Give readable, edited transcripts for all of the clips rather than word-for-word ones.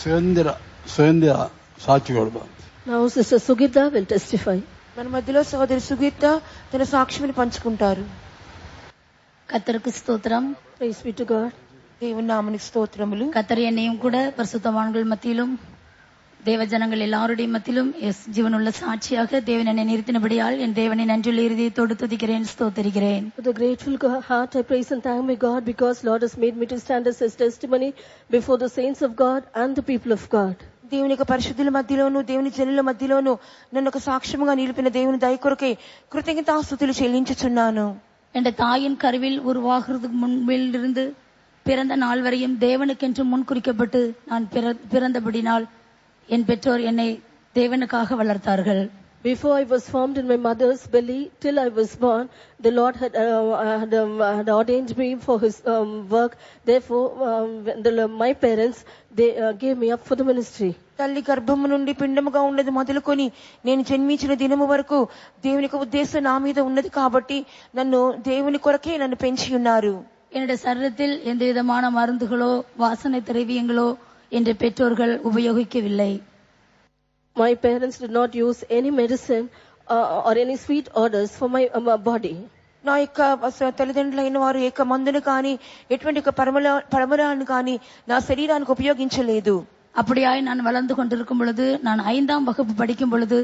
సుగంధ సాక్షి కొడతాం. Now Sister Sugita will testify. మన మధ్యలో సహోదరి సుగీత తన సాక్ష్యాన్ని పంచుకుంటారు. கர்த்தருக்கு ஸ்தோத்திரம். Praise be to God. దేవుని నామనికి స్తోత్రములు. கர்த்தர் என்னையும் கூட பரிசுத்தவான்கள் மத்தியிலும் தேவ ஜனங்கள் எல்லாருடைய மத்தியிலும் ஜீவனுள்ள சாட்சியாக தேவன் என்னை நிறுத்தினபடியால் என் தேவனை நன்றியுள்ள இருதயத்தோடு துதிக்கிறேன், ஸ்தோத்திரிக்கிறேன். With a grateful heart I praise and thank my God because Lord has made me to stand as His testimony before the saints of God and the people of God. దేవుని యొక్క పరిశుద్ధుల మధ్యలోను దేవుని జనుల మధ్యలోను నన్ను ఒక సాక్ష్యముగా నిలిపిన దేవుని దయ కొరకై కృతజ్ఞతాస్తుతులు చెల్లించుచున్నాను. என் தாயின் கருவில் உருவாகிறதுக்கு முன்பிலிருந்து பிறந்த நாள் வரையும் தேவனுக்கென்று முன்குறிக்கப்பட்டு நான் பிறந்தபடினால் என் பெற்றோர் என்னை தேவனுக்காக வளர்த்தார்கள். Before I was formed in my mother's belly, till I was born, the Lord had ordained me for His work. Therefore, my parents they gave me up for the ministry. తల్లి గర్భము నుండి పిండముగా ఉన్నది మొదలుకొని నేను జన్మించిన దినము వరకు దేవుని యొక్క ఉద్దేశం నా మీద ఉన్నది కాబట్టి నన్ను దేవుని కొరకే నన్ను పెంచి ఉన్నారు. என்னுடைய சரீரத்தில் எந்த விதமான மருந்துகளோ வாசனை திரவியங்களோ என்ற பெற்றோர்கள் உபயோகிக்கவில்லை. My parents did not use any medicine or any sweet orders for my body. నా యొక్క తల్లిదండ్రులైన వారు ఏక మందును కానీ ఎటువంటి పరమరాన్ని కానీ నా శరీరానికి ఉపయోగించలేదు. அப்படியாய் நான் வளர்ந்து கொண்டிருக்கும் பொழுது நான் 5ஆம் வகுப்பு படிக்கும் பொழுது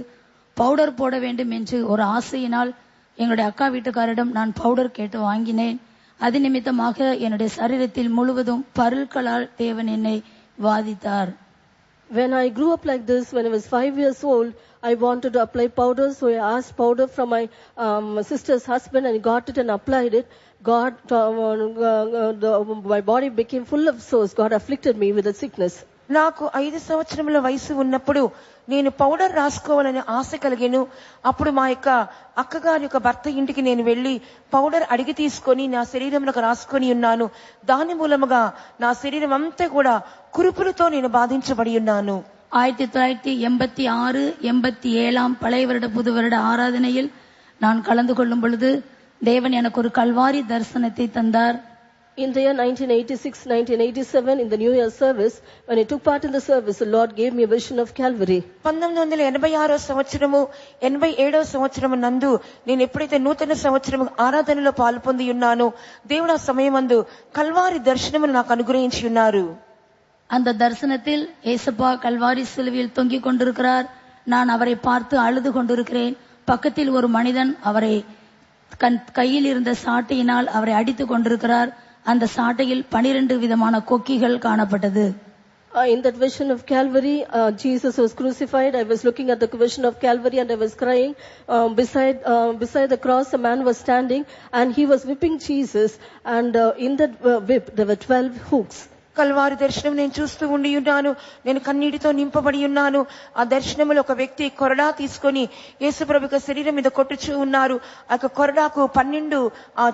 பவுடர் போட வேண்டும் என்று ஒரு ஆசையினால் எங்களுடைய அக்கா வீட்டுக்காரிடம் நான் பவுடர் கேட்டு வாங்கினேன். அது நிமித்தமாக என்னுடைய சரீரத்தில் முழுவதும் பருக்களால் தேவன் என்னை வாதித்தார். When I grew up like this, when I was 5 years old, I wanted to apply powder, so I asked powder from my sister's husband and got it and applied it. My body became full of sores. God afflicted me with a sickness. నాకు 5 సంవత్సరముల వయసు ఉన్నప్పుడు నేను powder రాసుకోవాలని ఆశ కలిగాను. అప్పుడు మా యొక్క అక్కగారి యొక్క భర్త ఇంటికి నేను వెళ్లి పౌడర్ అడిగి తీసుకొని నా శరీరంలో రాసుకొని ఉన్నాను. దాని మూలముగా నా శరీరం అంతా కూడా కురుపులతో నేను బాధించబడి ఉన్నాను. 1986, 87 பழைய வருட புது வருட ஆராதனையில் நான் கலந்து கொள்ளும் பொழுது தேவன் எனக்கு ஒரு கல்வாரி தரிசனத்தை தந்தார். In the year 1986, 1987, in the New Year service, when I took part in the service, the Lord gave me a vision of Calvary. 1986 సంవత్సరము 87 సంవత్సరము నందు నేను ఎప్పుడైతే నూతన సంవత్సరము ఆరాధనలో పాల్పొంది ఉన్నానో దేవుడు ఆ సమయమందు కల్వారి దర్శనమును నాకు అనుగ్రహించి ఉన్నారు. அந்த தரிசனத்தில் ஏசப்பா கல்வாரி சிலுவையில் தொங்கிக் கொண்டிருக்கிறார். நான் அவரை பார்த்து அழுது கொண்டிருக்கிறேன். பக்கத்தில் ஒரு மனிதன் அவரை கையில் இருந்த சாட்டையினால் அவரை அடித்துக் கொண்டிருக்கிறார். அந்த சாட்டையில் 12 விதமான கொக்கிகள் காணப்பட்டது. In that vision of Calvary, Jesus was crucified. I was looking at the vision of Calvary and I was crying. Beside the cross, a man was standing and he was whipping Jesus. And in that whip, there were 12 hooks. Calvary దర్శనం నేను చూస్తూ ఉండి ఉన్నాను. నేను కన్నీటితో నింపబడి ఉన్నాను. ఆ దర్శనంలో ఒక వ్యక్తి కొరడా తీసుకొని యేసుప్రభు శరీరం మీద కొట్టుచూ ఉన్నారు. ఆ కొరడాకు 12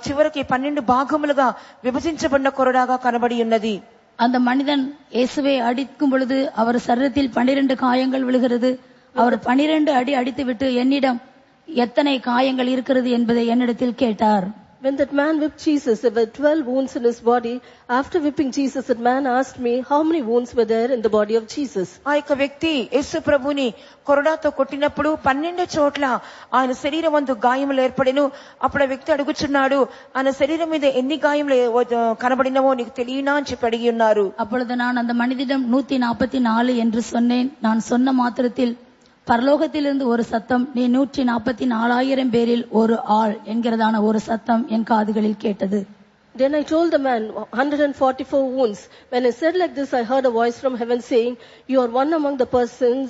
చివరికి 12 భాగములుగా విభజించబడిన కొరడాగా కనబడి ఉన్నది. அந்த மனிதன் இயேசுவை அடிக்கும் பொழுது அவர் சரீரத்தில் 12 காயங்கள் விழுகிறது. அவர் 12 அடி அடித்துவிட்டு என்னிடம் எத்தனை காயங்கள் இருக்கிறது என்பதை என்னிடத்தில் கேட்டார். When that man whipped Jesus, there were 12 wounds in his body. After whipping Jesus, that man asked me how many wounds were there in the body of Jesus. ఆ యొక్క వ్యక్తి యేసు ప్రభుని కొరడాతో కొట్టినప్పుడు 12 చోట్ల ఆయన శరీరం అందు గాయములు ఏర్పడెను. అప్పుడు ఆ వ్యక్తి అడుగుచున్నాడు, ఆయన శరీరం మీద ఎన్ని గాయములు కనబడినవో నీకు తెలియనా అని చెప్పి అడిగి ఉన్నారు. அப்பொழுது நான் அந்த மனிதனிடம் 144 என்று சொன்னேன். நான் சொன்ன மாத்திரத்தில் பரலோகத்திலிருந்து ஒரு சத்தம், நீ 144,000 பேரில் ஒரு ஆள் என்கிறதான ஒரு சத்தம் என் காதுகளில் கேட்டது. Then I told the man 144 wounds. When I said like this, I heard a voice from heaven saying, you are one among the persons,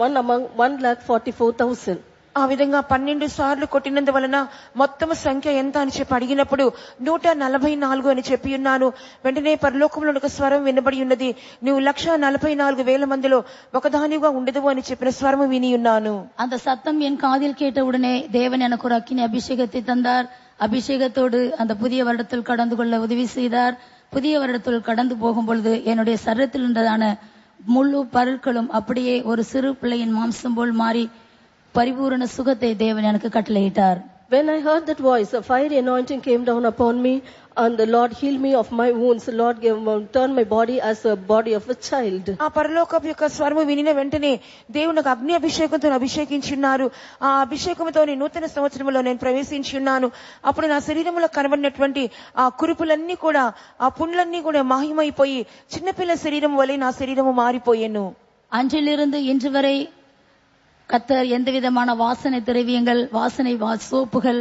one among 144,000. ఆ విధంగా 12 సార్లు కొట్టినందువలన మొత్తం సంఖ్య ఎంత అని చెప్పి అడిగినప్పుడు 144 అని చెప్పి ఉన్నాను. వెంటనే పరలోకంలో ఒక స్వరం వినబడి ఉన్నది, నువ్వు 144,000 మందిలో ఒకదానిగా ఉండదువు అని చెప్పిన స్వరం విని ఉన్నాను. அந்த சத்தம் என் காதில் கேட்டவுடனே தேவன் எனக்கு ஒரு அக்கினி அபிஷேகத்தை தந்தார். அபிஷேகத்தோடு அந்த புதிய வருடத்தில் கடந்து கொள்ள உதவி செய்தார். புதிய வருடத்தில் கடந்து போகும் பொழுது என்னுடைய சரீரத்தில் இருந்ததான முழு பருக்களும் அப்படியே ஒரு சிறு பிள்ளையின் மாம்சம் போல் மாறி பரிபூரண சுகத்தை தேவன் எனக்கு கட்டளையிட்டார். When I heard that voice, a fiery anointing came down upon me, and the Lord healed me of my wounds. The Lord turned my body as a body of a child. ఆ పరలోకపు యొక్క స్వరము వినిన వెంటనే దేవుడు నాకు అగ్ని అభిషేకంతో అభిషేకించున్నారు. ఆ అభిషేకంతో నూతన సంవత్సరంలో నేను ప్రవేశించున్నాను. అప్పుడు నా శరీరంలో కనబడినటువంటి ఆ కురుపులన్నీ కూడా, ఆ పుండ్లన్నీ కూడా మహిమైపోయి చిన్నపిల్ల శరీరం వలె నా శరీరము మారిపోయాను. அன்றிலிருந்து இன்று வரை கர்த்தர் எந்த விதமான வாசனை திரவியங்கள், வாசனை சோப்புகள்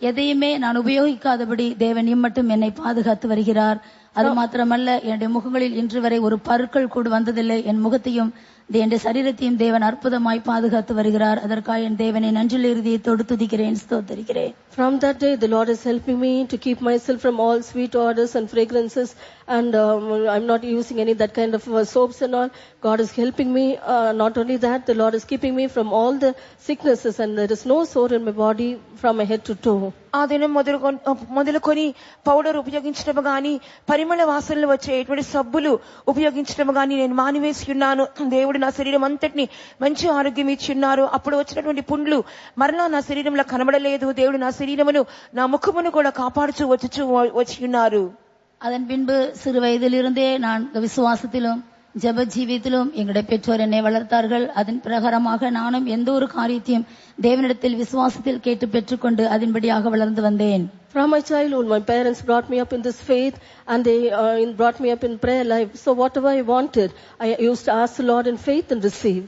எதையுமே நான் உபயோகிக்காதபடி தேவன் இம்மட்டும் என்னை பாதுகாத்து வருகிறார். அது மாத்திரமல்ல, என்னுடைய முகங்களில் இன்று வரை ஒரு பருக்கள் கூட வந்ததில்லை. என் முகத்தையும் என்னுடைய சரீரத்தையும் தேவன் அற்புதமாய் பாதுகாத்து வருகிறார். அதற்காக என் தேவனை நன்றில் இருதயத்தோடு துதிக்கிறேன், ஸ்தோத்திரிக்கிறேன். From that day, the Lord is helping me to keep myself from all sweet odors and fragrances, and I'm not using any that kind of soaps and all. God is helping me. Not only that, the Lord is keeping me from all the sicknesses, and there is no sore in my body from my head to toe. ఆ దినం మొదలుకొని powder ఉపయోగించడం గాని, పరిమళ వాసనలు వచ్చే ఎటువంటి సబ్బులు ఉపయోగించడం గాని నేను మానివేసి ఉన్నాను. దేవుడు నా శరీరం అంతటిని మంచి ఆరోగ్యం ఇచ్చిన్నారు. అప్పుడు వచ్చినటువంటి పుండ్లు మరలా నా శరీరంలో కనబడలేదు. దేవుడు నా శరీరమును, నా ముఖమును కూడా కాపాడుచూ వచ్చి ఉన్నారు. அதன் பின்பு சிறு வயதிலிருந்தே நான் விசுவாசத்திலும் ஜெப ஜீவியத்திலும் எங்களுடைய பெற்றோர் என்னை வளர்த்தார்கள். அதன் பிரகாரமாக நானும் எந்த ஒரு காரியத்தையும் தேவனிடத்தில் விசுவாசத்தில் கேட்டு பெற்றுக்கொண்டு அதன்படியாக வளர்ந்து வந்தேன். From my childhood, my parents brought me up in this faith, and they brought me up in prayer life. So whatever I wanted, I used to ask the Lord in faith and receive.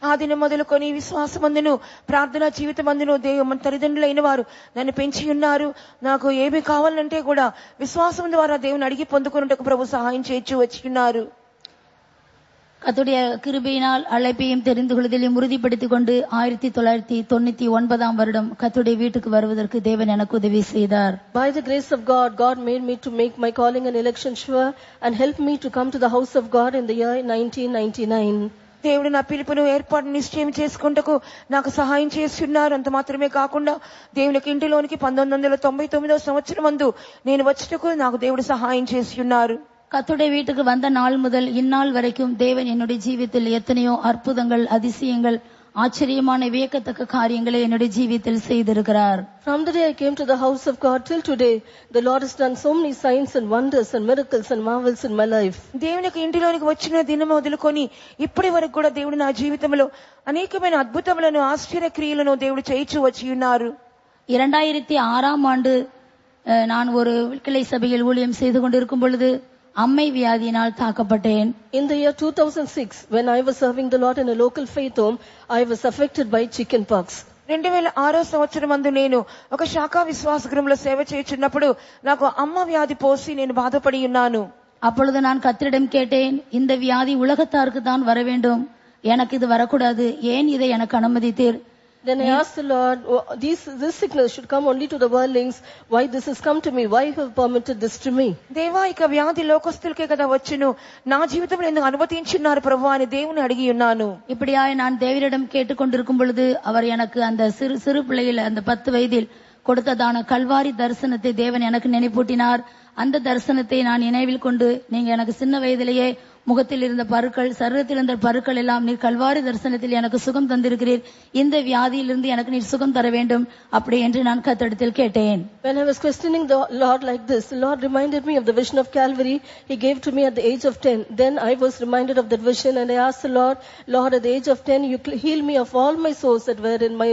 ఆ దినం మొదలుకొని విశ్వాసమందును, ప్రార్థనా జీవితమందును మన తల్లిదండ్రులైన వారు నన్ను పెంచి ఉన్నారు. నాకు ఏమి కావాలంటే కూడా విశ్వాసం ద్వారా దేవుని అడిగి పొందుకున్నట్టుకు ప్రభు సహాయం చేయించి వచ్చి ఉన్నారు. கர்த்தருடைய கிருபையினால் அழைப்பையும் தெரிந்து கொள்வதிலும் உறுதிப்படுத்திக் கொண்டு 1999 வருடம் கர்த்தருடைய வீட்டுக்கு வருவதற்கு தேவன் எனக்கு உதவி செய்தார். By the grace of God, God made me to make my calling and election sure, and helped me to come to the house of God in the year 1999. దేవుడు నా పిలుపును ఏర్పాటు నిశ్చయం చేసుకుంటకు నాకు సహాయం చేస్తున్నారు. అంత మాత్రమే కాకుండా దేవునికి ఇంటిలోనికి 1999 సంవత్సరం మందు నేను వచ్చటకు నాకు దేవుడు సహాయం చేస్తున్నారు. கர்த்தருடைய வீட்டுக்கு வந்த நாள் முதல் இந்நாள் வரைக்கும் தேவன் என்னுடைய ஜீவிதத்தில் எத்தனையோ அற்புதங்கள், அதிசயங்கள், ஆச்சரியமான வியக்கத்தக்க காரியங்களை என்னுடைய ஜீவிதத்தில் செய்திருக்கிறார். From the day I came to the house of God till today, the Lord has done so many signs and wonders and miracles and marvels in my life. దేవునికి ఇంటిలోనికి వచ్చిన దినం మొదలుకొని ఇప్పటి వరకు కూడా దేవుడు నా జీవితంలో అనేకమైన అద్భుతములను, ఆశ్చర్య క్రియలను దేవుడు చేయించు వచ్చి ఉన్నారు. 2006 ஆண்டு நான் ஒரு கிளை சபையில் ஊழியம் செய்து கொண்டிருக்கும் பொழுது அம்மை வியாதியினால் தாக்கப்பட்டேன். In the year 2006, when I was serving the Lord in a local faith home, I was affected by chicken pox. 2006 సంవత్సరం మందు నేను ఒక శాఖా విశ్వాస గృహంలో సేవ చేయుచున్నప్పుడు నాకు అమ్మ వ్యాధి పోసి నేను బాధపడి ఉన్నాను. அப்பொழுது நான் கர்த்தரிடம் கேட்டேன், இந்த வியாதி உலகத்தாருக்கு தான் வர வேண்டும், எனக்கு இது வரக்கூடாது, ஏன் இதை எனக்கு அனுமதித்தீர்? Then I asked the Lord, this sickness should come only to the worldlings. Why this has come to me? Why you have permitted this to me? దేవా, ఇక వ్యాధి లోకస్తులకే కదా వచ్చును, నా జీవితంలో ఎందుకు అనుమతించున్నారు ప్రభు అని దేవుని అడిగి ఉన్నాను. இப்படியாய் நான் தேவனிடம் கேட்டுக்கொண்டிருக்கும் பொழுது அவர் எனக்கு அந்த சிறு பிள்ளையில் அந்த 10 வயதில் கொடுத்ததான கல்வாரி தரிசனத்தை தேவன் எனக்கு நினைப்பூட்டினார். அந்த தரிசனத்தை நான் நினைவில் கொண்டு, நீங்க எனக்கு சின்ன வயதிலேயே முகத்தில் இருந்த பருக்கள், சரீரத்தில் இருந்த பருக்கள் எல்லாம் நீர் கல்வாரி தரிசனத்தில் எனக்கு சுகம் தந்திருக்கிறீர், இந்த வியாதியிலிருந்து எனக்கு நீர் சுகம் தர வேண்டும் அப்படி என்று நான் கர்த்தரிடத்தில் கேட்டேன். When I was questioning the Lord like this, the Lord reminded me of the vision of Calvary He gave to me at the age of 10. Then I was reminded of that vision, and I asked the Lord, Lord, at the age of 10 you heal me of all my sores that were in my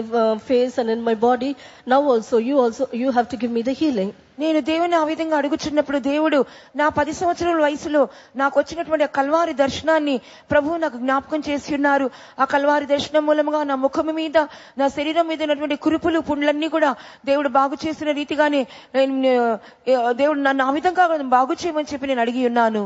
face and in my body. Now also you have to give me the healing. నేను దేవుని ఆ విధంగా అడుగుచున్నప్పుడు దేవుడు నా 10 సంవత్సరాల వయసులో నాకు వచ్చినటువంటి ఆ కల్వారి దర్శనాన్ని ప్రభువు నాకు జ్ఞాపకం చేసి ఉన్నారు. ఆ కల్వారి దర్శనం మూలంగా నా ముఖం మీద, నా శరీరం మీద ఉన్నటువంటి కురుపులు, పుండ్లన్నీ కూడా దేవుడు బాగు చేసిన రీతిగానే దేవుడు నన్ను ఆ విధంగా బాగు చేయమని చెప్పి నేను అడిగి ఉన్నాను.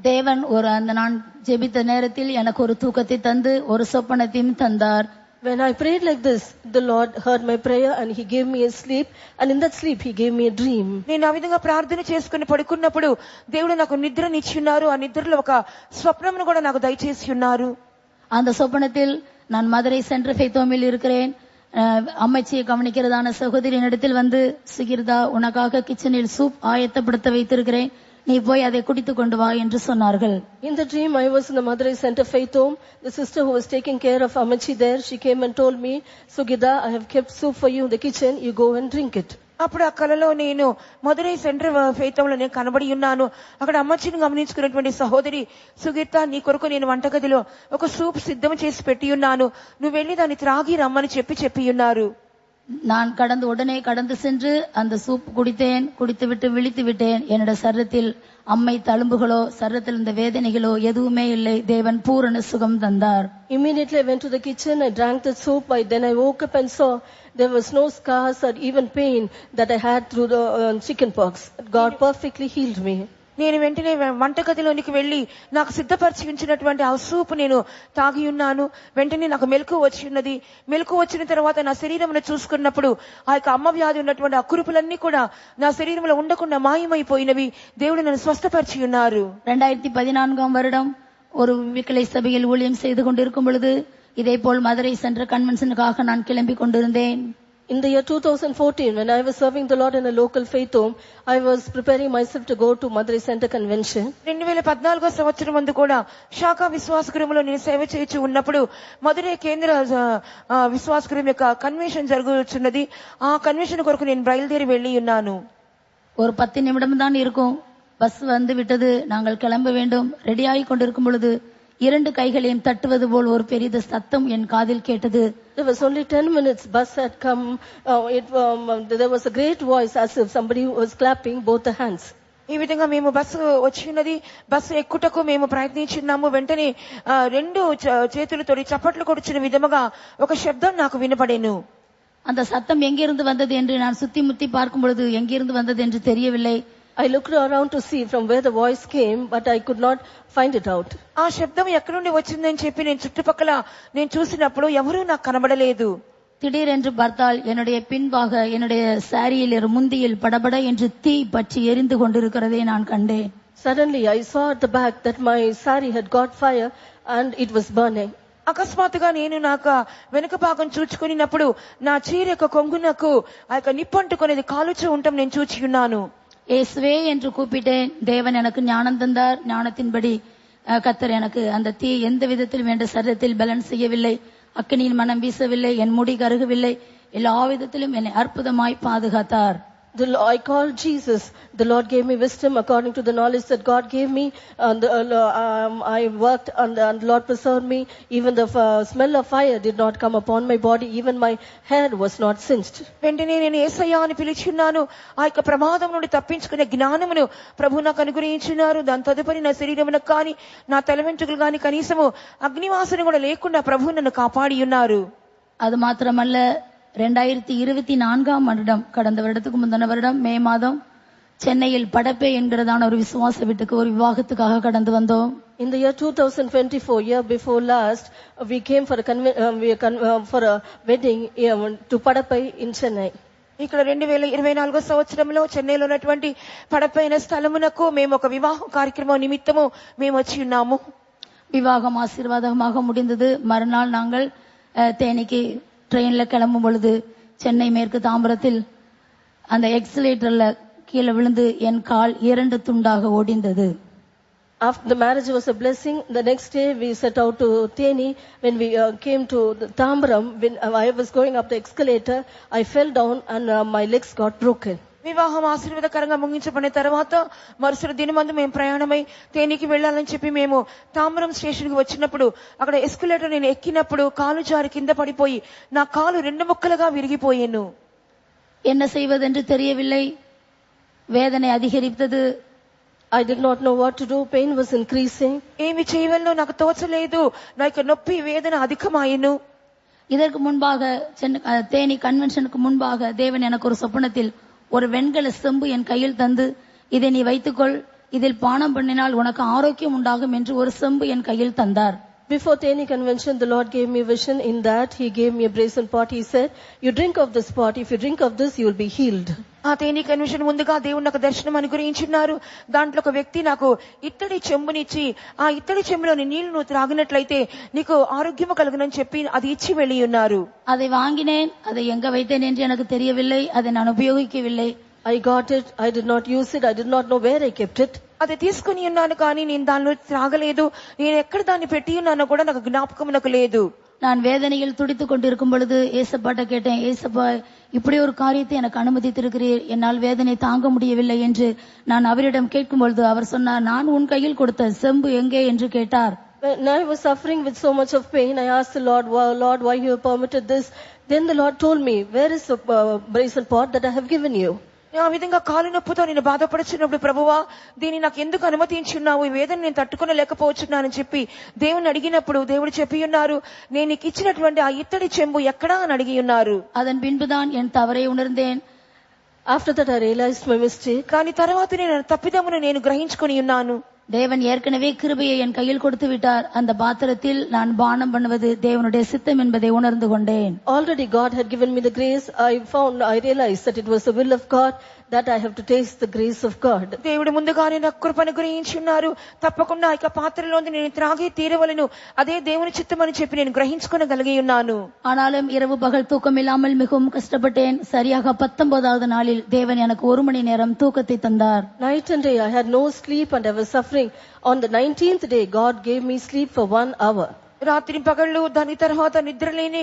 தேவன் அந்த நான் ஜெபித்த நேரத்தில் எனக்கு ஒரு தூக்கத்தை தந்து ஒரு சொப்பனத்தையும் தந்தார். When I prayed like this, the Lord heard my prayer and He gave me a sleep, and in that sleep He gave me a dream. నేను ఆ విధంగా ప్రార్థన చేసుకుని పడుకున్నప్పుడు దేవుడు నాకు నిద్రనిచ్చి ఉన్నారు. ఆ నిద్రలో ఒక స్వప్నమును కూడా నాకు దయచేసి ఉన్నారు. அந்த சொப்பனத்தில் நான் மதுரை சென்ட்ரல் ஃபெய்த் ஹோமில் இருக்கிறேன். அம்மைச்சியை கவனிக்கிறதான சகோதரியின் இடத்தில் வந்து, சுகிர்தா, உனக்காக கிச்சனில் சூப் ஆயத்தப்படுத்த வைத்திருக்கிறேன், நீ போய் அதை குடித்து கொண்டு வா என்று சொன்னார்கள். In the dream, I was in the Madurai Center Faith Home. The sister who was taking care of Amachi there, she came and told me, Sugita, I have kept soup for you in the kitchen. You go and drink it. అప్పుడు ఆ కలలో నేను Madurai centre ఫెయితంలో నేను కనబడి ఉన్నాను. అక్కడ అమ్మచ్చిని గమనించుకున్నటువంటి సహోదరి, సుగీత, నీ కొరకు నేను వంటగదిలో ఒక సూప్ సిద్ధం చేసి పెట్టి ఉన్నాను, నువ్వు వెళ్లి దాన్ని త్రాగి రమ్మని చెప్పి ఉన్నారు. நான் உடனே கடந்து சென்று அந்த சூப் குடித்தேன். குடித்துவிட்டு விழித்து விட்டேன். என்னோட சரீரத்தில் அம்மை தழும்புகளோ சரீரத்தில் இருந்த வேதனைகளோ எதுவுமே இல்லை. தேவன் பூரண சுகம் தந்தார். Immediately I went to the kitchen, I drank the soup, then I woke up and saw there was no scars or even pain that I had through the chicken pox. God perfectly healed me. నేను వెంటనే వంటగదిలోనికి వెళ్లి నాకు సిద్ధపరిచి ఉంచినటువంటి ఆ soup నేను తాగి ఉన్నాను. వెంటనే నాకు మెలకు వచ్చి ఉన్నది. మెలకు వచ్చిన తర్వాత నా శరీరంలో చూసుకున్నప్పుడు ఆ యొక్క అమ్మ వ్యాధి ఉన్నటువంటి ఆ కురుపులన్నీ కూడా నా శరీరంలో ఉండకుండా మాయమైపోయినవి. దేవుడు నన్ను స్వస్థపరిచి ఉన్నారు. 2014 வருடம் ஒரு விக்கிளை சபையில் ஊழியம் செய்து கொண்டிருக்கும் பொழுது இதே போல் மதுரை சென்ற கன்வென்ஷனுக்காக நான் கிளம்பி கொண்டிருந்தேன். In the year 2014, when I was serving the Lord in a local faith home, I was preparing myself to go to Madurai Center Convention. 2014 సంవత్సరం ముందు కూడా శాఖా విశ్వాసగృహంలో నేను సేవ చేయించి ఉన్నప్పుడు మధురై కేంద్ర విశ్వాసగృహం యొక్క కన్వెన్షన్ జరుగుతున్నది. ఆ కన్వెన్షన్ కొరకు నేను బయలుదేరి వెళ్లి ఉన్నాను. ஒரு 10 நிமிடம் தான் இருக்கும். பஸ் வந்து விட்டது. நாங்கள் கிளம்ப வேண்டும். ரெடியாகி கொண்டிருக்கும் பொழுது 2 கைகளையும் தட்டுவது போல் ஒரு பெரிய சத்தம் என் காதில் கேட்டது. There was only 10 minutes. Bus had come. There was a great voice as if somebody was clapping both the hands. ఈ విధంగా మేము బస్సు వచ్చినది. బస్సు ఎక్కుటకు మేము ప్రయత్నించున్నాము. వెంటనే 2 చేతులతో చప్పట్లు కొడుచున్న విధముగా ఒక శబ్దం నాకు వినపడేను. அந்த சத்தம் எங்கிருந்து வந்தது என்று நான் சுத்தி முத்தி பார்க்கும் பொழுது எங்கிருந்து வந்தது என்று தெரியவில்லை. I looked around to see from where the voice came, but I could not find it out. ఆ శబ్దం ఎక్కడి నుండి వచ్చిందని చెప్పి నేను చుట్టుపక్కల నేను చూసినప్పుడు ఎవరూ నాకు కనబడలేదు. திடீரென்று பார்த்தால் என்னுடைய பின்பாக என்னுடைய சாரியில் முந்தியில் படபட என்று தீ பற்றி எரிந்து கொண்டிருக்கிறதை நான் கண்டேன். Suddenly I saw at the back that my sari had got fire and it was burning. అకస్మాత్తుగా నేను నాకు వెనుక భాగం చూచుకున్నప్పుడు నా చీర యొక్క కొంగునకు ఆ యొక్క నిప్పంటుకునేది కాలుచూ ఉండటం నేను చూచి ఉన్నాను. இயேசுவே என்று கூப்பிட்டேன். தேவன் எனக்கு ஞானம் தந்தார். ஞானத்தின்படி கர்த்தர் எனக்கு அந்த தீ எந்த விதத்திலும் என்ற சரீரத்தில் பேலன்ஸ் செய்யவில்லை. அக்கினியின் மனம் வீசவில்லை. என் முடி கருகவில்லை. எல்லா விதத்திலும் என்னை அற்புதமாய் பாதுகாத்தார். I called Jesus. The Lord gave me wisdom according to the knowledge that God gave me. I worked and the Lord preserved me. Even the smell of fire did not come upon my body. Even my hair was not singed. వెంటనే నేను యేసయ్యా అని పిలిచున్నాను. ఆ యొక్క ప్రమాదం నుండి తప్పించుకునే జ్ఞానమును ప్రభు నాకు అనుగ్రహించినారు. దాని తదుపరి నా శరీరమునకు కానీ నా తల వెంట్రుకలు కానీ కనీసము అగ్నివాసన కూడా లేకుండా ప్రభు నన్ను కాపాడి ఉన్నారు. அது மாத்திரமல்ல, 2024 வருடம் கடந்த வருடத்துக்கு முந்தின வருடம் மே மாதம் சென்னையில் படப்பே என்கிறதான ஒரு விசுவாச வீட்டுக்கு ஒரு விவாகத்துக்காக கடந்து வந்தோம். In the year 2024, year before last, we came for a wedding to Padapai in Chennai. ఇక్కడ 2024 సంవత్సరంలో చెన్నైలో ఉన్నటువంటి పడపైన స్థలమునకు మేము ఒక వివాహ కార్యక్రమం నిమిత్తము మేము వచ్చి ఉన్నాము. விவாகம் ஆசீர்வாதமாக முடிந்தது. மறுநாள் நாங்கள் தேனிக்கு ட்ரெயின்ல கிளம்பும் பொழுது சென்னை மேற்கு தாம்பரத்தில் அந்த எக்ஸலேட்டர்ல கீழே விழுந்து என் கால் 2 துண்டாக ஒடிந்தது. After the marriage was a blessing. The next day we set out to Theni. When we came to the Tambaram, when I was going up the escalator, I fell down and my legs got broken. వివాహం ఆశీర్వాదకరంగా ముగించబడిన తర్వాత మరుసటి దినమందు మేము ప్రయాణమై తేనికి వెళ్లాలని చెప్పి మేము తాంబరం స్టేషన్ కి వచ్చినప్పుడు అక్కడ ఎస్కలేటర్ నేను ఎక్కినప్పుడు కాలు జారి కింద పడిపోయి నా కాలు 2 ముక్కలుగా విరిగిపోయాను. என்ன செய்வதென்று தெரியவில்லை. வேதனை அதிகரித்தது. I did not know what to do. Pain was increasing. ఏమి చేయవలనో నాకు తోచలేదు. నా యొక్క నొప్పి వేదన అధికమాయెను. இதற்கு முன்பாக தேனி கன்வென்ஷனுக்கு முன்பாக தேவன் எனக்கு ஒரு சொப்பனத்தில் ஒரு வெண்கல செம்பு என் கையில் தந்து, இதை நீ வைத்துக்கொள், இதில் பானம் பண்ணினால் உனக்கு ஆரோக்கியம் உண்டாகும் என்று ஒரு செம்பு என் கையில் தந்தார். Before Theni convention, the Lord gave me vision. In that, He gave me a brazen pot. He said, "You drink of this pot. If you drink of this, you will be healed." ఆ తేని convention ముందుగా దేవుడు నాకు దర్శనం అనుగ్రహించున్నారు. దాంట్లో ఒక వ్యక్తి నాకు ఇత్తడి చెంబునిచ్చి, ఆ ఇత్తడి చెంబులోని నీళ్లు నువ్వు త్రాగినట్లయితే నీకు ఆరోగ్యం కలుగునని చెప్పి అది ఇచ్చి వెళ్ళి ఉన్నారు. அதை வாங்கினேன். அதை எங்க வைத்தேன் என்று எனக்கு தெரியவில்லை. அதை நான் உபயோகிக்கவில்லை. I got it. I did not use it. I did not know where I kept it. అది తీసుకుని ఉన్నాను కానీ నేను దానిలో త్రాగలేదు. నేను ఎక్కడ దాన్ని పెట్టి ఉన్నానో కూడా నాకు జ్ఞాపకం నాకు లేదు. நான் வேதனையில் துடித்துக் கொண்டிருக்கும் பொழுது ஏசப்பாட்ட கேட்டேன், ஏசப்பா இப்படி ஒரு காரியத்தை எனக்கு அனுமதித்திருக்கிறீர், என்னால் வேதனை தாங்க முடியவில்லை என்று நான் அவரிடம் கேட்கும் பொழுது அவர் சொன்னார், நான் உன் கையில் கொடுத்த செம்பு எங்கே என்று கேட்டார். When I was suffering with so much of pain, I asked the Lord, Lord, why you have permitted this? Then the Lord told me, where is the brazen pot that I have given you? ఆ విధంగా కాలు నొప్పుతో నేను బాధపడుచున్నప్పుడు, ప్రభువా దీన్ని నాకు ఎందుకు అనుమతించున్నావు, ఈ వేదన నేను తట్టుకోలేకపోతున్నానని చెప్పి దేవుని అడిగినప్పుడు దేవుడు చెప్పి ఉన్నారు, నేను నీకు ఇచ్చినటువంటి ఆ ఇత్తడి చెంబు ఎక్కడా అని అడిగి ఉన్నారు. அதன் பின்புதான் என் தவறை உணர்ந்தேன். After that I realized my mistake. కానీ తర్వాత నేను తప్పిదమును నేను గ్రహించుకొని ఉన్నాను. தேவன் ஏற்கனவே கிருபையை என் கையில் கொடுத்து விட்டார். அந்த பாத்திரத்தில் நான் பானம் பண்ணுவது தேவனுடைய சித்தம் என்பதை உணர்ந்து கொண்டேன். Already God had given me the grace. I realized that it was the will of God that I have to taste the grace of God. దేవుడు ముందుగానే నాకు కృపను గ్రహించున్నారు. తప్పకుండా ఆ పాత్రలోంది నేను త్రాగి తీరవలను, అదే దేవుని చిత్తం అని చెప్పి నేను గ్రహించుకోగలిగి ఉన్నాను. ஆனாலும் இரவு பகல் தூக்கம் இல்லாமல் மிகவும் கஷ்டப்பட்டேன். சரியாக 19வது நாளில் தேவன் எனக்கு 1 மணி நேரம் தூக்கத்தை தந்தார். Night and day I had no sleep and I was suffering. On the 19th day God gave me sleep for 1 hour. రాత్రి పగళ్ళు దాని తర్వాత నిద్రలేని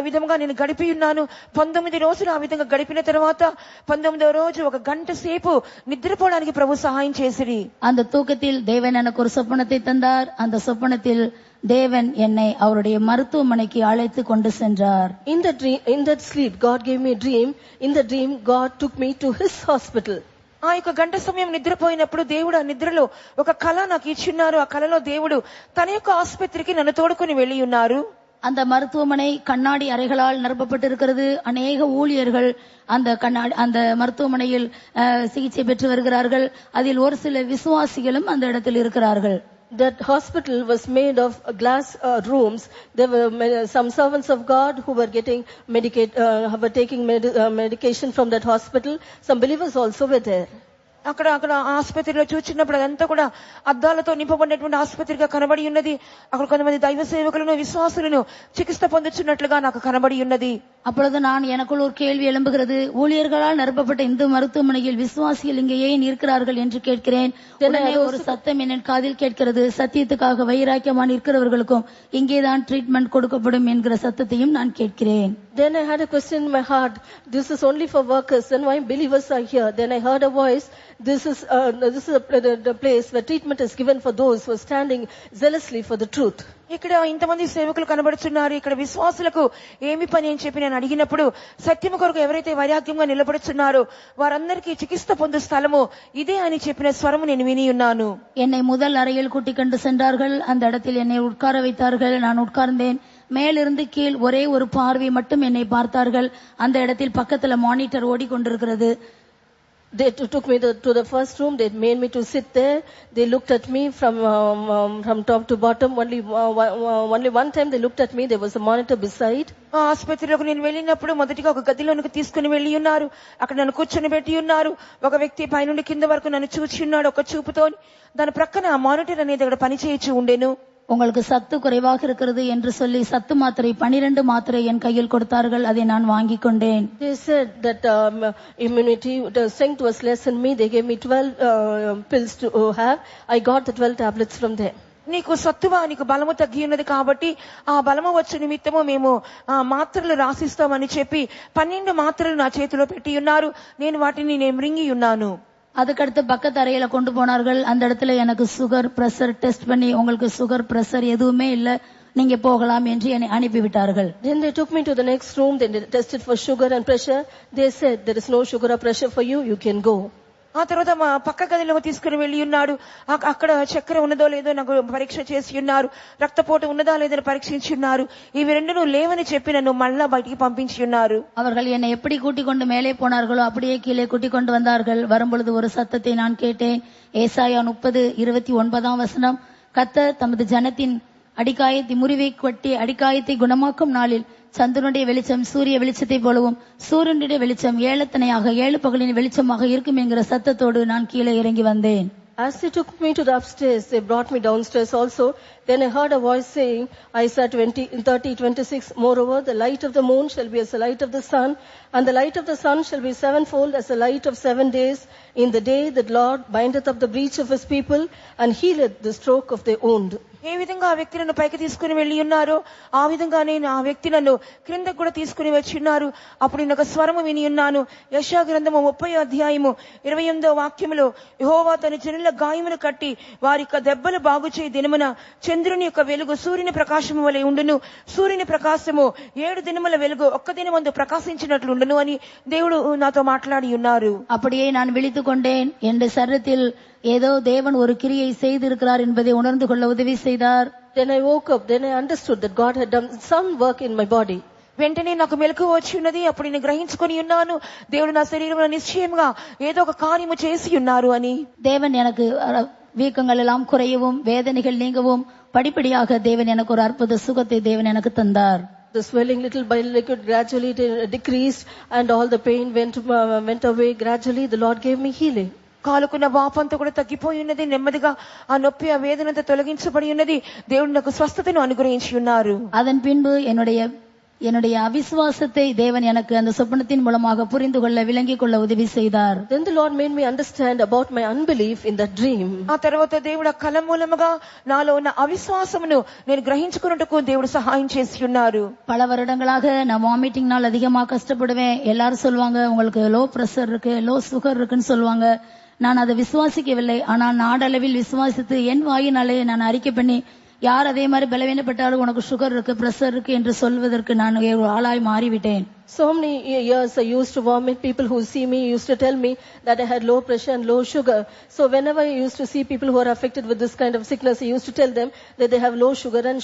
విధంగా నేను గడిపి ఉన్నాను. 19 రోజులు ఆ విధంగా గడిపిన తర్వాత 19వ రోజు 1 గంట సేపు నిద్రపోవడానికి ప్రభు సహాయం చేసిరి. அந்த தூக்கத்தில் தேவன் எனக்கு ஒரு சொப்பனத்தை தந்தார். அந்த சொப்பனத்தில் தேவன் என்னை அவருடைய மருத்துவமனைக்கு அழைத்து கொண்டு சென்றார். In that sleep God gave me a dream. In the dream God took me to his hospital. ఆ యొక్క గంట సమయం నిద్రపోయినప్పుడు దేవుడు ఆ నిద్రలో ఒక కళ నాకు ఇచ్చిన్నారు. ఆ కళలో దేవుడు తన యొక్క ఆసుపత్రికి నన్ను తోడుకొని వెళ్లి ఉన్నారు. அந்த மருத்துவமனை கண்ணாடி அறைகளால் நிரப்பப்பட்டிருக்கிறது. அநேக ஊழியர்கள் அந்த மருத்துவமனையில் சிகிச்சை பெற்று வருகிறார்கள். அதில் ஒரு சில விசுவாசிகளும் அந்த இடத்தில் இருக்கிறார்கள். That hospital was made of glass rooms. There were some servants of God who were taking medication from that hospital. Some believers also were there. అక్కడ ఆసుపత్రిలో చూచినప్పుడు అదంతా కూడా అద్దాలతో నింపబడినటువంటి ఆసుపత్రిగా కనబడి ఉన్నది. అక్కడ కొంతమంది దైవ సేవకులను విశ్వాసులను చికిత్స పొందుతున్నట్లుగా నాకు కనబడి ఉన్నది. அப்பொழுது நான் எனக்குள் ஒரு கேள்வி எழும்புகிறது, ஊழியர்களால் நிரப்பப்பட்ட இந்த மருத்துவமனையில் விசுவாசிகள் இங்கே ஏன் இருக்கிறார்கள் என்று கேட்கிறேன். உடனே ஒரு சத்தம் என் காதில் கேட்கிறது, சத்தியத்துக்காக வைராக்கியமான இருக்கிறவர்களுக்கும் இங்கேதான் ட்ரீட்மெண்ட் கொடுக்கப்படும் என்கிற சத்தத்தையும் நான் கேட்கிறேன். Then I had a question in my heart, this is only for workers, then why believers are here? Then I heard a voice, this is the place where treatment is given for those who are standing zealously for the truth. ఇక్కడ ఇంతమంది సేవకులు కనబడుతున్నారు, ఇక్కడ విశ్వాసులకు ఏమి పని అని చెప్పి నేను అడిగినప్పుడు, సత్యము కొరకు ఎవరైతే వైరాగ్యంగా నిలబడుతున్నారో వారందరికీ చికిత్స పొందు స్థలము ఇదే అని చెప్పిన స్వరము నేను విని ఉన్నాను. என்னை முதல் அறையில் கூட்டிக் கொண்டு சென்றார்கள். அந்த இடத்தில் என்னை உட்கார வைத்தார்கள். நான் உட்கார்ந்தேன். மேலிருந்து கீழ் ஒரே ஒரு பார்வை மட்டும் என்னை பார்த்தார்கள். அந்த இடத்தில் பக்கத்துல மானிட்டர் ஓடிக்கொண்டிருக்கிறது. They took me to the first room. They made me to sit there. They looked at me from top to bottom. Only one time they looked at me. There was a monitor beside. ఆసుపత్రిలోకి నేను వెళ్ళినప్పుడు మొదటిగా ఒక గదిలోనికి తీసుకుని వెళ్లి ఉన్నారు. అక్కడ నన్ను కూర్చొని పెట్టి ఉన్నారు. ఒక వ్యక్తి పైనుండి కింద వరకు నన్ను చూచి ఉన్నాడు ఒక చూపుతో. దాని ప్రక్కన ఆ మానిటర్ అనేది అక్కడ పనిచేయచ్చు ఉండేను. உங்களுக்கு சத்து குறைவாக இருக்கிறது என்று சொல்லி சத்து மாத்திரை 12 மாத்திரை என் கையில் கொடுத்தார்கள். அதை நான் வாங்கிக் கொண்டேன். They said that immunity, the strength was less in me. They gave me 12 pills to have. I got the 12 tablets from them. నీకు సత్తువా, నీకు బలము తగ్గి ఉన్నది కాబట్టి ఆ బలము వచ్చే నిమిత్తము మేము మాత్రలు రాసిస్తామని చెప్పి 12 మాత్రలు నా చేతిలో పెట్టి ఉన్నారు. నేను వాటిని రింగి ఉన్నాను. அதுக்கடுத்து பக்கத்து அறையில கொண்டு போனார்கள். அந்த இடத்துல எனக்கு சுகர் பிரஷர் டெஸ்ட் பண்ணி, உங்களுக்கு சுகர் பிரஷர் எதுவுமே இல்ல, நீங்க போகலாம் என்று என்னை அனுப்பிவிட்டார்கள். Then they took me to the next room. Then they tested for sugar and pressure. They said there is no sugar or pressure for you. You can go. ఆ తర్వాత మా పక్క గదిలో తీసుకుని వెళ్లి ఉన్నాడు. అక్కడ చక్కెర ఉన్నదో లేదో నాకు పరీక్ష చేసి ఉన్నారు. రక్తపోటు ఉన్నదా లేదని పరీక్షించి ఉన్నారు. ఇవి రెండును లేవని చెప్పి నన్ను మళ్ళా బయటికి పంపించి ఉన్నారు. அவர்கள் என்னை எப்படி கூட்டிக் கொண்டு மேலே போனார்களோ அப்படியே கீழே கூட்டிக் கொண்டு வந்தார்கள். வரும்பொழுது ஒரு சத்தத்தை நான் கேட்டேன். ஏசாயா 30:29 கர்த்தர் தமது ஜனத்தின் அடிக்காயத்தை முறிவை கொட்டி அடிக்காயத்தை குணமாக்கும் நாளில் சந்திரனுடைய வெளிச்சம் சூரிய வெளிச்சத்தை போலவும் சூரியனுடைய வெளிச்சம் ஏழத்தனையாக 7 பகலின் வெளிச்சமாக இருக்கும் என்கிற சத்தத்தோடு நான் கீழே இறங்கி வந்தேன். As they took me to the upstairs, they brought me downstairs also. Then I heard a voice saying, Isaiah 30:26, moreover, the light of the moon shall be as the light of the sun, and the light of the sun shall be sevenfold as the light of 7 days, in the day that Lord bindeth up the breach of his people, and healeth the stroke of their wound. ఏ విధంగా ఆ వ్యక్తి నన్ను పైకి తీసుకుని వెళ్ళి ఉన్నారో ఆ విధంగానే ఆ వ్యక్తి నన్ను క్రిందకు కూడా తీసుకుని వచ్చి ఉన్నారు. అప్పుడు నేను ఒక స్వరము విని ఉన్నాను. యెషయా గ్రంథము 30వ అధ్యాయము 28వ వాక్యములో, యెహోవా తన జనుల గాయములు కట్టి వారి యొక్క దెబ్బలు బాగు చేయి దినమున చంద్రుని యొక్క వెలుగు సూర్యుని ప్రకాశము వలె ఉండును, సూర్యుని ప్రకాశము 7 దినముల వెలుగు ఒక్క దినమందు ప్రకాశించినట్లు ఉండును అని దేవుడు నాతో మాట్లాడి ఉన్నారు. அப்படியே நான் விழித்துக் கொண்டேன். என் சரீரத்தில் ஏதோ தேவன் ஒரு கிரியை செய்திருக்கிறார் என்பதை உணர்ந்து கொள்ள உதவி செய்தார். Then I woke up, then I understood that God had done some work in my body. వెంటనే నాకు మెలకువ వచ్చి ఉన్నది. అప్పుడు నేను గ్రహించుకొని ఉన్నాను, దేవుడు నా శరీరంలో నిశ్చయంగా ఏదో ఒక కార్యము చేసి ఉన్నారు అని. தேவன் எனக்கு வீக்கங்கள் எல்லாம் குறையவும் வேதனைகள் நீங்கவும் படிப்படியாக தேவன் எனக்கு ஒரு அற்புத சுகத்தை தேவன் எனக்கு தந்தார். The swelling little by little gradually decreased, and all the pain went away gradually. The Lord gave me healing. కాలుకున్న వాపంతా కూడా తగ్గిపోయి ఉన్నది. నెమ్మదిగా ఆ నొప్పి ఆ వేదనంతా తొలగించబడి ఉన్నది. దేవుడు నాకు స్వస్థతను అనుగ్రహించి ఉన్నారు. அதன் பின்பு என்னுடைய அவிசுவாசத்தை தேவன் எனக்கு அந்த சொப்பனத்தின் மூலமாக புரிந்து கொள்ள விளங்கிக் கொள்ள உதவி செய்தார். Then the Lord made me understand about my unbelief in that dream. ఆ తర్వాత దేవుడు ఆ కల మూలముగా నాలో ఉన్న అవిశ్వాసమును నేను గ్రహించుకున్నట్టుకు దేవుడు సహాయం చేసి ఉన్నారు. பல வருடங்களாக நான் வாமிட்டிங்னால் அதிகமா கஷ்டப்படுவேன். எல்லாரும் சொல்லுவாங்க, உங்களுக்கு லோ பிரஷர் இருக்கு, லோ சுகர் இருக்குன்னு சொல்லுவாங்க. நான் அதை விசுவாசிக்கவில்லை. ஆனால் நாடளவில் விசுவாசித்து என் வாயினாலே நான் அறிக்கை பண்ணி, யார் அதே மாதிரி பலவீனப்பட்டாலும் உனக்கு சுகர் இருக்கு, பிரஷர் இருக்கு என்று சொல்வதற்கு நான் ஒரு ஆளாய் மாறிவிட்டேன். So many years I used to vomit. People who see me used to tell me that I had low pressure and low sugar. So whenever I used to see people who are affected with this kind of sickness, I used to tell them that they have low sugar and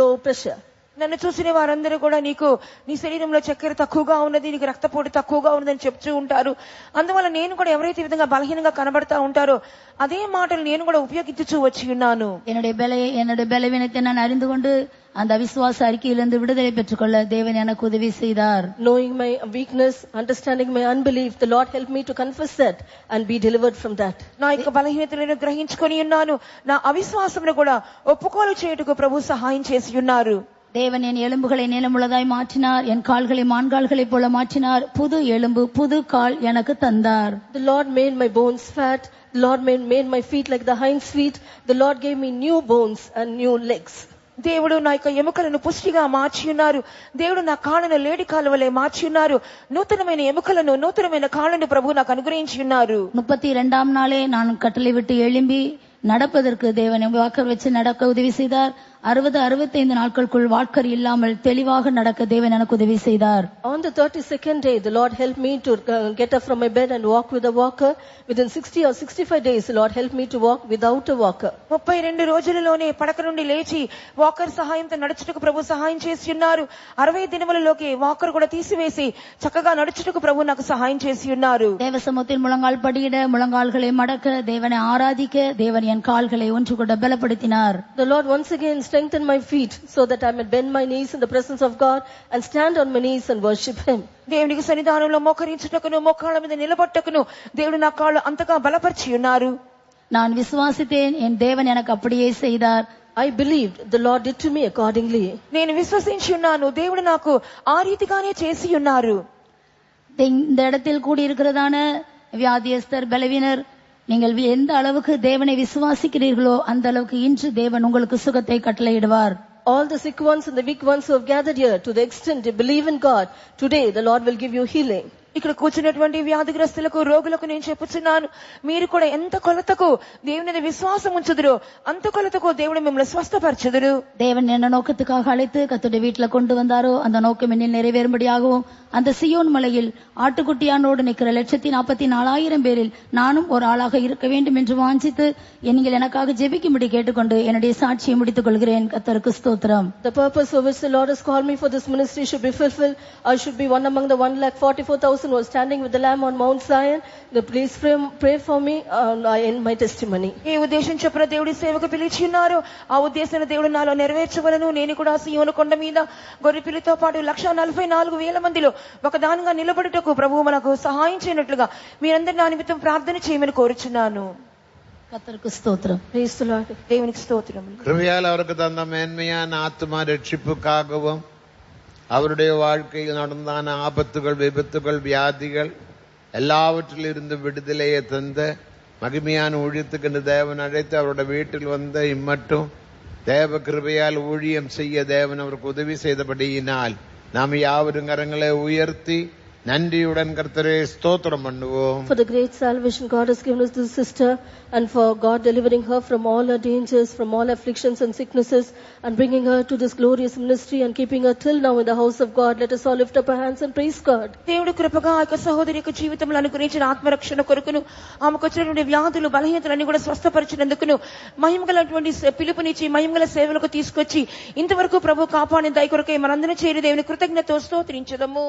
low pressure. నన్ను చూసిన వారందరూ కూడా నీకు నీ శరీరంలో చక్కెర తక్కువగా ఉన్నది, నీకు రక్తపోటు తక్కువగా ఉన్నదని చెప్తూ ఉంటారు. అందువల్ల నేను కూడా ఎవరైతే విధంగా బలహీనంగా కనబడతా ఉంటారో அதே మాటలు నేను కూడా ఉపయోగించుచూ వచ్చి ఉన్నాను. என்னுடைய பலவீனத்தை நான் அறிந்து கொண்டு அந்த அவிசுவாச அறிக்கையிலிருந்து விடுதலை பெற்றுக்கொள்ள தேவன் எனக்கு உதவி செய்தார். Knowing my weakness, understanding my unbelief, the Lord helped me to confess that and be delivered from that. నా యొక్క బలహీనతలను గ్రహించుకొని ఉన్నాను. నా అవిశ్వాసమును కూడా ఒప్పుకోలు చేయుటకు ప్రభు సహాయం చేసి ఉన్నారు. தேவன் என் எலும்புகளை நீளமுள்ளதாய் மாற்றினார், என் கால்களை மான்கால்களைப் போல மாற்றினார், புது எலும்பு புது கால் எனக்கு தந்தார். The Lord made my bones fat. The Lord made my feet like the hinds feet. The Lord gave me new bones and new legs. దేవుడు నా యొక్క ఎముకలను పుష్టిగా మార్చి ఉన్నారు. దేవుడు నా కాళ్ళను లేడి కాళ్ళ వలె మార్చి ఉన్నారు. నూతనమైన ఎముకలను నూతనమైన కాళ్ళను ప్రభు నాకు అనుగ్రహించి ఉన్నారు. 32ஆம் நாளே நான் கட்டளை விட்டு எழும்பி நடப்பதற்கு தேவன் வாக்கர் வச்சு நடக்க உதவி செய்தார். 60-65 நாட்களுக்குள் வாக்கர் இல்லாமல் தெளிவாக நடக்க தேவன் எனக்கு உதவி செய்தார். On the 32nd day, the Lord helped me to get up from my bed and walk with a walker. Within 60 or 65 days, the Lord helped me to walk without a walker. 32 రోజులలోనే పడక నుండి లేచి walker సహాయంతో నడుచుటకు ప్రభు సహాయం చేసి ఉన్నారు. 60 దినములలోకి walker కూడా తీసివేసి చక్కగా నడుచుటకు ప్రభు నాకు సహాయం చేసి ఉన్నారు. தேவ சமூகத்தில் முழங்கால் படியிட, முழங்கால்களை மடக்க, தேவனை ஆராதிக்க தேவன் என் கால்களை ஒன்று கூட பலப்படுத்தினார். The Lord once again strengthened my feet so that I might bend my knees in the presence of God and stand on my knees and worship Him. దేవునికి సన్నిధానంలో మోకరించుటకును మోకాళ్ళ మీద నిలబట్టకును దేవుడు నా కాళ్ళు అంతగా బలపరిచి ఉన్నారు. நான் விசுவாசித்தேன், என் தேவன் எனக்கு அப்படியே செய்தார். I believed, the Lord did to me accordingly. నేను విశ్వసించి ఉన్నాను, దేవుడు నాకు ఆ రీతిగానే చేసి ఉన్నారు. இந்த இடத்தில் கூடியிருக்கிறதான வியாதியஸ்தர், பலவீனர், நீங்கள் எந்த அளவுக்கு தேவனை விசுவாசிக்கிறீர்களோ அந்த அளவுக்கு இன்று தேவன் உங்களுக்கு சுகத்தை கட்டளையிடுவார். All the sick ones and the weak ones who have gathered here, to the extent they believe in God, today the Lord will give you healing. ఇక్కడ కూర్చున్నటువంటి వ్యాధిగ్రస్తులకు, రోగులకు నేను చెప్పుచున్నాను, మీరు కూడా ఎంత కొలతకు దేవుని మీద విశ్వాసం ఉంచుదురో అంత కొలతకు దేవుడు మిమ్మల్ని స్వస్థపరచుదురు. தேவன் என்ன நோக்கத்துக்காக அழைத்து கர்த்தருடைய வீட்டில் கொண்டு வந்தாரோ அந்த நோக்கம் என்னில் நிறைவேறும்படியாகவும் அந்த சியோன் மலையில் ஆட்டுக்குட்டியானோடு நிற்கிற 144,000 பேரில் நானும் ஒரு ஆளாக இருக்க வேண்டும் என்று வாஞ்சித்து நீங்கள் எனக்காக ஜெபிக்கும்படி கேட்டுக்கொண்டு என்னுடைய சாட்சியை முடித்துக் கொள்கிறேன். கர்த்தருக்கு ஸ்தோத்திரம். The purpose for which the Lord has called me for this ministry should be fulfilled. I should be one among the 144,000 who was standing with the Lamb on Mount Zion. Please pray for me in my testimony. ఈ ఉద్దేశం చొప్పున దేవుడి సేవకు పిలిచి ఉన్నారు. ఆ ఉద్దేశాన్ని దేవుడు నాలో నెరవేర్చవలను. నేను కూడా సియోను కొండ మీద గొర్రెపిల్లతో పాటు 144,000 మందిలో ఒకదానిగా నిలబడుటకు ప్రభువు మనకు సహాయం చేయనట్లుగా మీరందరూ నా నిమిత్తం ప్రార్థన చేయమని కోరుచున్నాను. கர்த்தருக்கு ஸ்தோத்திரம். Praise the Lord. దేవునికి స్తోత్రం. கிருபையால் அவருக்கு தந்த மேன்மையான ஆத்மா ரட்சிப்புக்காகவும் அவருடைய வாழ்க்கையில் நடந்தான ஆபத்துகள், விபத்துகள், வியாதிகள் எல்லாவற்றிலிருந்து விடுதலையை தந்த மகிமையான ஊழியத்துக்கு தேவன் அழைத்து அவருடைய வீட்டில் வந்த இம்மட்டும் தேவ கிருபையால் ஊழியம் செய்ய தேவன் அவருக்கு உதவி செய்தபடியினால் நாம் யாவரும் கரங்களை உயர்த்தி நன்றியுடன் கர்த்தரே ஸ்தோத்திரம் பண்ணுவோம். For the great salvation God has given us this sister, and for God delivering her from all her dangers, from all afflictions and sicknesses, and bringing her to this glorious ministry and keeping her till now in the house of God. Let us all lift up our hands and praise God. దేవుడు కృపగా ఆ యొక్క సహోదరి యొక్క జీవితంలో అనుగ్రహించిన ఆత్మరక్షణ కొరకును ఆమెకు వచ్చినటువంటి వ్యాధులు, బలహీనతలన్నీ కూడా స్వస్థపరిచినందుకును మహిమగలటువంటి పిలుపునిచ్చి మహిమగల సేవలకు తీసుకొచ్చి ఇంతవరకు ప్రభు కాపాడిన దయ కొరకై మనందరం చేరి దేవుని కృతజ్ఞతతో స్తోత్రించుదము.